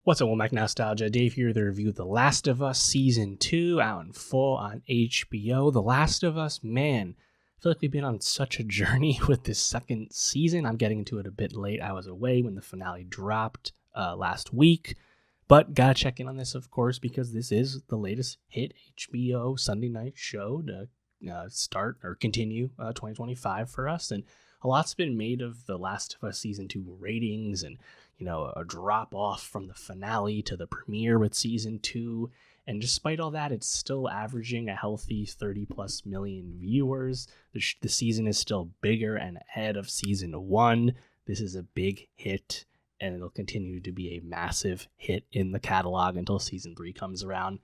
What's up, Nowstalgia? Dave here to review The Last of Us Season 2 out in full on HBO. The Last of Us, man, I feel like we've been on such a journey with this second season. I'm getting into it a bit late. I was away when the finale dropped last week, but gotta check in on this, of course, because this is the latest hit HBO Sunday night show to start or continue 2025 for us. And a lot's been made of The Last of Us Season 2 ratings and, a drop off from the finale to the premiere with Season 2. And despite all that, it's still averaging a healthy 30 plus million viewers. The season is still bigger and ahead of Season 1. This is a big hit, and it'll continue to be a massive hit in the catalog until Season 3 comes around.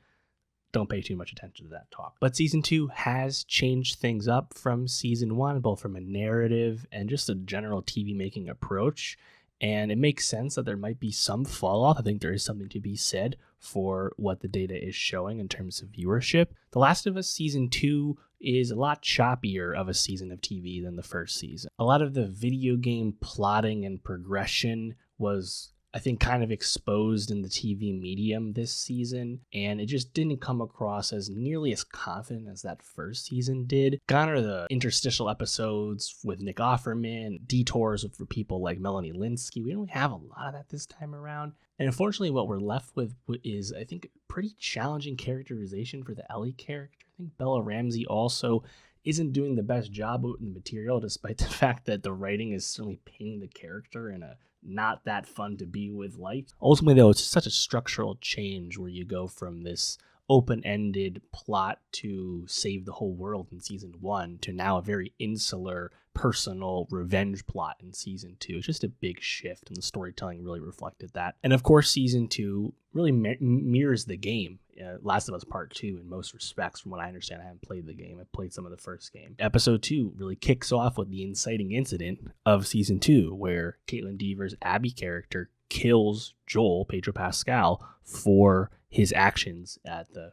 Don't pay too much attention to that talk. But Season 2 has changed things up from Season 1, both from a narrative and just a general TV making approach. And it makes sense that there might be some fall off. I think there is something to be said for what the data is showing in terms of viewership. The Last of Us Season 2 is a lot choppier of a season of TV than the first season. A lot of the video game plotting and progression was, I think, kind of exposed in the TV medium this season, and it just didn't come across as nearly as confident as that first season did. Gone are the interstitial episodes with Nick Offerman, detours for people like Melanie Linsky. We don't really have a lot of that this time around. And unfortunately, what we're left with is, I think, pretty challenging characterization for the Ellie character. I think Bella Ramsey also isn't doing the best job with the material, despite the fact that the writing is certainly painting the character in a not that fun to be with light. Ultimately, though, it's such a structural change where you go from this open-ended plot to save the whole world in Season 1 to now a very insular, personal revenge plot in Season 2. It's just a big shift, and the storytelling really reflected that. And of course, Season 2 really mirrors the game, Last of Us Part 2, in most respects. From what I understand, I haven't played the game. I played some of the first game. Episode 2 really kicks off with the inciting incident of Season 2, where Caitlin Deaver's Abby character kills Joel, Pedro Pascal, for his actions at the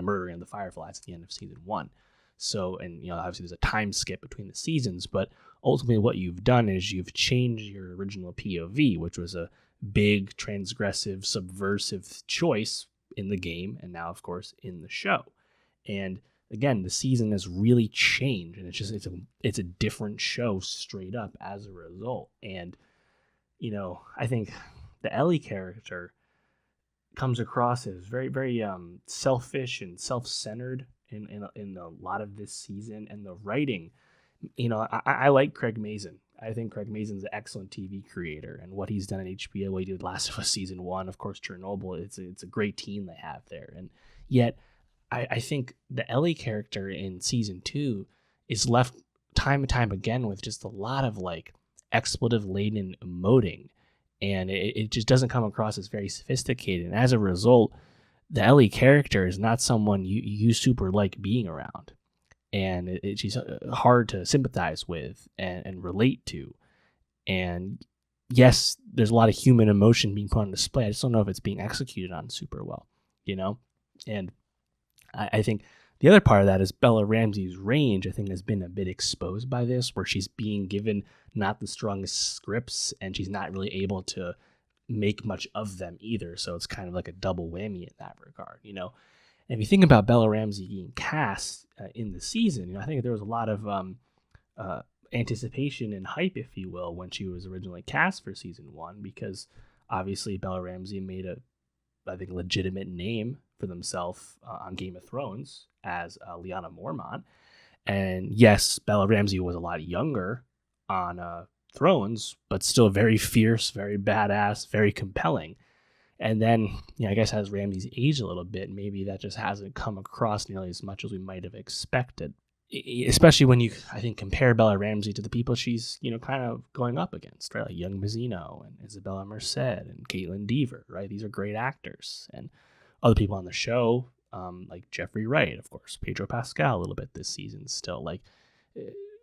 murdering of the Fireflies at the end of Season 1. So, and obviously there's a time skip between the seasons, but ultimately what you've done is you've changed your original POV, which was a big, transgressive, subversive choice in the game, and now, of course, in the show. And again, the season has really changed, and it's a different show straight up as a result. And I think the Ellie character comes across as very, very selfish and self-centered in a lot of this season. And the writing, I like Craig Mazin. I think Craig Mazin's an excellent TV creator, and what he's done at HBO, what he did Last of Us Season 1, of course, Chernobyl, it's a great team they have there. And yet, I think the Ellie character in Season 2 is left time and time again with just a lot of expletive-laden emoting, and it just doesn't come across as very sophisticated. And as a result, the Ellie character is not someone you super like being around. And she's hard to sympathize with and relate to. And yes, there's a lot of human emotion being put on display. I just don't know if it's being executed on super well, And I think the other part of that is Bella Ramsey's range, I think, has been a bit exposed by this, where she's being given not the strongest scripts, and she's not really able to make much of them either. So it's kind of like a double whammy in that regard, And if you think about Bella Ramsey being cast in the season, I think there was a lot of anticipation and hype, if you will, when she was originally cast for Season 1, because obviously Bella Ramsey made a legitimate name for themselves on Game of Thrones as Lyanna Mormont. And yes, Bella Ramsey was a lot younger on Thrones, but still very fierce, very badass, very compelling. And then, I guess as Ramsey's aged a little bit, maybe that just hasn't come across nearly as much as we might have expected. Especially when you, I think, compare Bella Ramsey to the people she's, kind of going up against, right? Like Young Mazzino and Isabella Merced and Caitlin Deaver, right? These are great actors. And other people on the show, like Jeffrey Wright, of course, Pedro Pascal a little bit this season still.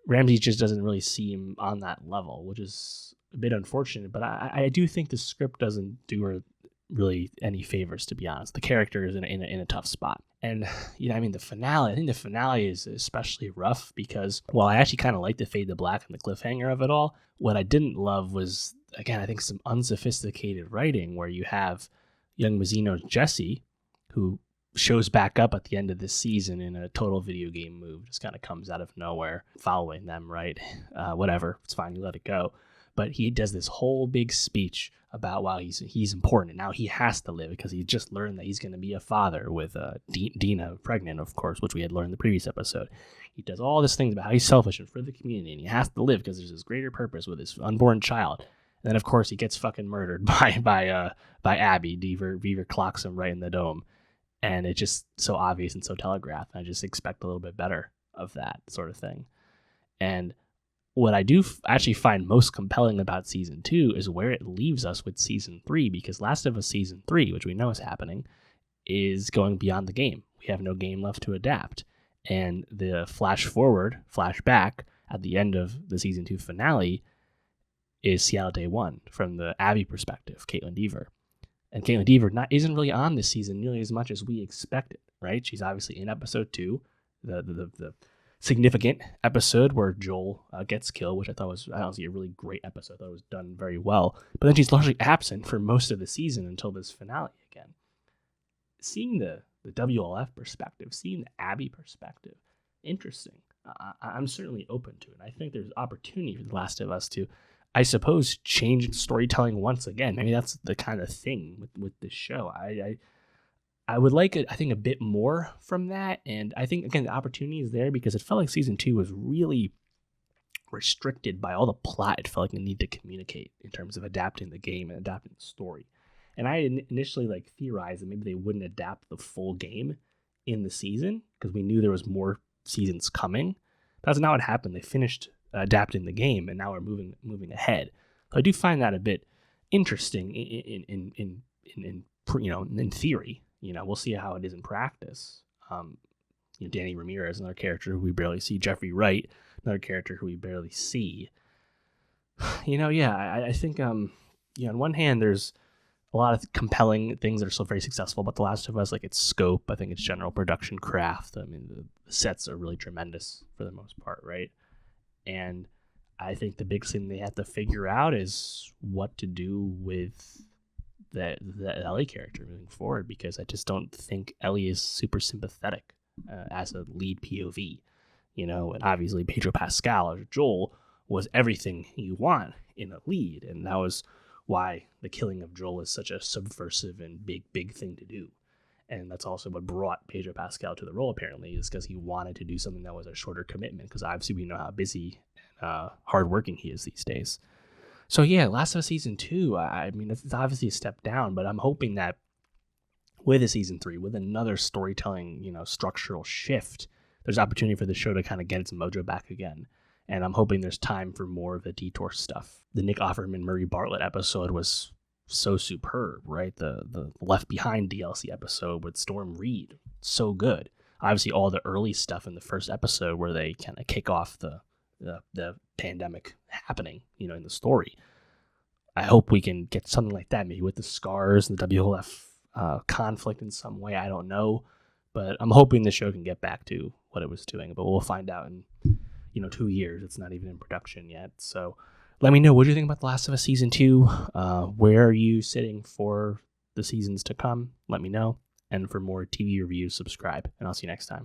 Ramsey just doesn't really seem on that level, which is a bit unfortunate. But I do think the script doesn't do her really any favors, to be honest. The character is in a tough spot. And, the finale, I think the finale is especially rough because while I actually kind of like the fade to black and the cliffhanger of it all, what I didn't love was again, I think some unsophisticated writing where you have young Mazzino's Jesse, who shows back up at the end of this season in a total video game move, just kind of comes out of nowhere, following them, right? Whatever, it's fine, you let it go. But he does this whole big speech about why he's important, and now he has to live because he just learned that he's going to be a father with Dina pregnant, of course, which we had learned in the previous episode. He does all these things about how he's selfish and for the community, and he has to live because there's this greater purpose with his unborn child. And then, of course, he gets fucking murdered by Abby. Beaver clocks him right in the dome. And it's just so obvious and so telegraphed. I just expect a little bit better of that sort of thing. And what I do actually find most compelling about season 2 is where it leaves us with season 3, because Last of Us season 3, which we know is happening, is going beyond the game. We have no game left to adapt. And the flashback at the end of the season 2 finale is Seattle Day 1 from the Abby perspective, Caitlin Deaver. And Caitlin Deaver isn't really on this season nearly as much as we expected, right? She's obviously in episode 2, the significant episode where Joel gets killed, which I thought was honestly a really great episode. I thought it was done very well. But then she's largely absent for most of the season until this finale again. Seeing the WLF perspective, seeing the Abby perspective, interesting. I'm certainly open to it. I think there's opportunity for The Last of Us to, I suppose, change storytelling once again. Maybe that's the kind of thing with this show. I would like it, I think, a bit more from that. And I think, again, the opportunity is there because it felt like season 2 was really restricted by all the plot it felt like it needed to communicate in terms of adapting the game and adapting the story. And I initially theorized that maybe they wouldn't adapt the full game in the season because we knew there was more seasons coming. That's not what happened. They finished adapting the game, and now we're moving ahead. So I do find that a bit interesting in theory. We'll see how it is in practice. Danny Ramirez, another character who we barely see. Jeffrey Wright, another character who we barely see. I think on one hand, there's a lot of compelling things that are still very successful about The Last of Us, like its scope. I think its general production craft. I mean, the sets are really tremendous for the most part, right? And I think the big thing they have to figure out is what to do with the Ellie character moving forward, because I just don't think Ellie is super sympathetic as a lead POV. And obviously Pedro Pascal as Joel was everything you want in a lead, and that was why the killing of Joel is such a subversive and big thing to do. And that's also what brought Pedro Pascal to the role, apparently, is because he wanted to do something that was a shorter commitment, because obviously we know how busy and hardworking he is these days. So yeah, Last of Us Season 2, I mean, it's obviously a step down, but I'm hoping that with a Season 3, with another storytelling, structural shift, there's opportunity for the show to kind of get its mojo back again. And I'm hoping there's time for more of the detour stuff. The Nick Offerman, Murray Bartlett episode was so superb, right? The Left Behind DLC episode with Storm Reed, so good. Obviously, all the early stuff in the first episode where they kind of kick off the pandemic happening, in the story. I hope we can get something like that, maybe with the scars and the WLF conflict in some way. I don't know, but I'm hoping the show can get back to what it was doing. But we'll find out in 2 years. It's not even in production yet. So let me know, what do you think about The Last of Us Season 2? Where are you sitting for the seasons to come? Let me know. And for more TV reviews, subscribe. And I'll see you next time.